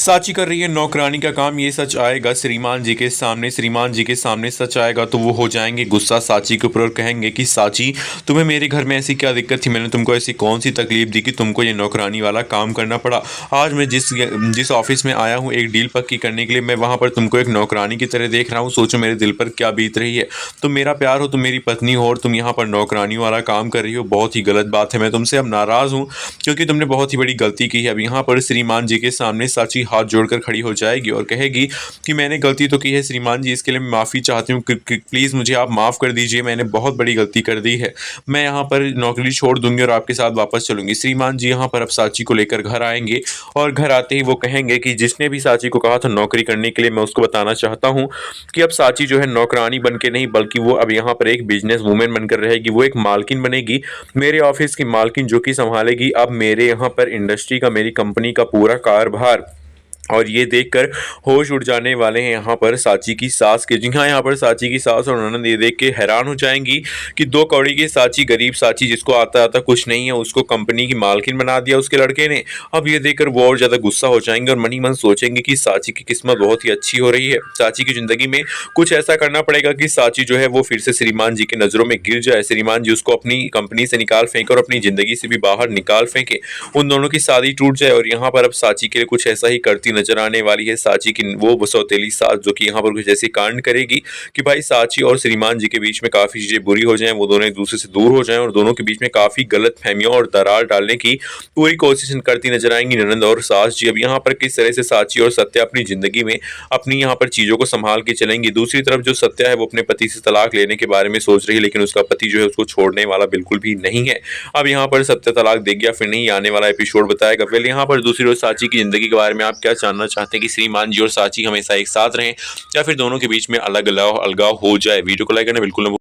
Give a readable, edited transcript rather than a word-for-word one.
साची कर रही है नौकरानी का काम। ये सच आएगा श्रीमान जी के सामने, श्रीमान जी के सामने सच आएगा तो वो हो जाएंगे गुस्सा साची के ऊपर और कहेंगे कि साची, तुम्हें मेरे घर में ऐसी क्या दिक्कत थी, मैंने तुमको ऐसी कौन सी तकलीफ दी कि तुमको ये नौकरानी वाला काम करना पड़ा। आज मैं जिस ऑफिस में आया हूँ एक डील पक्की करने के लिए, मैं वहाँ पर तुमको एक नौकरानी की तरह देख रहा हूँ। सोचो मेरे दिल पर क्या बीत रही है। तुम मेरा प्यार हो, तुम मेरी पत्नी हो और तुम यहाँ पर नौकरानी वाला काम कर रही हो। बहुत ही गलत बात है। मैं तुमसे अब नाराज़ हूँ क्योंकि तुमने बहुत ही बड़ी गलती की है। अब यहाँ पर श्रीमान जी के सामने साची हाथ जोड़कर खड़ी हो जाएगी और कहेगी कि मैंने गलती तो की है श्रीमान जी, इसके लिए मैं माफ़ी चाहती हूँ, प्लीज़ मुझे आप माफ़ कर दीजिए, मैंने बहुत बड़ी गलती कर दी है। मैं यहाँ पर नौकरी छोड़ दूंगी और आपके साथ वापस चलूंगी। श्रीमान जी यहाँ पर अब साची को लेकर घर आएंगे और घर आते ही वो कहेंगे कि जिसने भी साची को कहा था नौकरी करने के लिए, मैं उसको बताना चाहता हूँ कि अब साची जो है नौकरानी बन के नहीं, बल्कि वो अब यहाँ पर एक बिजनेस वूमेन बनकर रहेगी। वो एक मालकिन बनेगी, मेरे ऑफिस की मालकिन, जो कि संभालेगी अब मेरे यहाँ पर इंडस्ट्री का, मेरी कंपनी का पूरा कारभार। और ये देखकर होश उड़ जाने वाले हैं यहाँ पर साची की सास के। जी हाँ, यहाँ पर साची की सास और ननद ये देख के हैरान हो जाएंगी कि दो कौड़ी की साची, गरीब साची जिसको आता आता कुछ नहीं है, उसको कंपनी की मालकिन बना दिया उसके लड़के ने। अब ये देखकर वो और ज़्यादा गुस्सा हो जाएंगे और मन ही मन सोचेंगे कि साची की किस्मत बहुत ही अच्छी हो रही है। साची की ज़िंदगी में कुछ ऐसा करना पड़ेगा कि साची जो है वो फिर से श्रीमान जी की नज़रों में गिर जाए, श्रीमान जी उसको अपनी कंपनी से निकाल फेंके और अपनी ज़िंदगी से भी बाहर निकाल फेंके, उन दोनों की शादी टूट जाए। और यहाँ पर अब साची के लिए कुछ ऐसा ही करती नजर आने वाली है साची की वो सौतेली सास, जो कि यहाँ पर कुछ ऐसे कांड करेगी कि भाई साची और श्रीमान जी के बीच में काफी चीजें बुरी हो जाएं, वो दोनों एक दूसरे से दूर हो जाएं और दोनों के बीच में काफी गलत फहमियों और दरार डालने की पूरी कोशिश करती नजर आएंगी ननद और सास जी। अब यहाँ पर किस तरह से साची और सत्या अपनी जिंदगी में अपनी यहाँ पर चीजों को संभाल के चलेंगी। दूसरी तरफ जो सत्या है वो अपने पति से तलाक लेने के बारे में सोच रही है, लेकिन उसका पति जो है उसको छोड़ने वाला बिल्कुल भी नहीं है। अब यहाँ पर सत्या तलाक देगी या फिर नहीं, आने वाला एपिसोड बताएगा। पहले यहाँ पर दूसरी ओर साची की जिंदगी के बारे में आप क्या जानना चाहते हैं कि श्रीमान जी और साची हमेशा एक साथ रहें या फिर दोनों के बीच में अलग अलगाव हो जाए। वीडियो को लाइक करना बिल्कुल न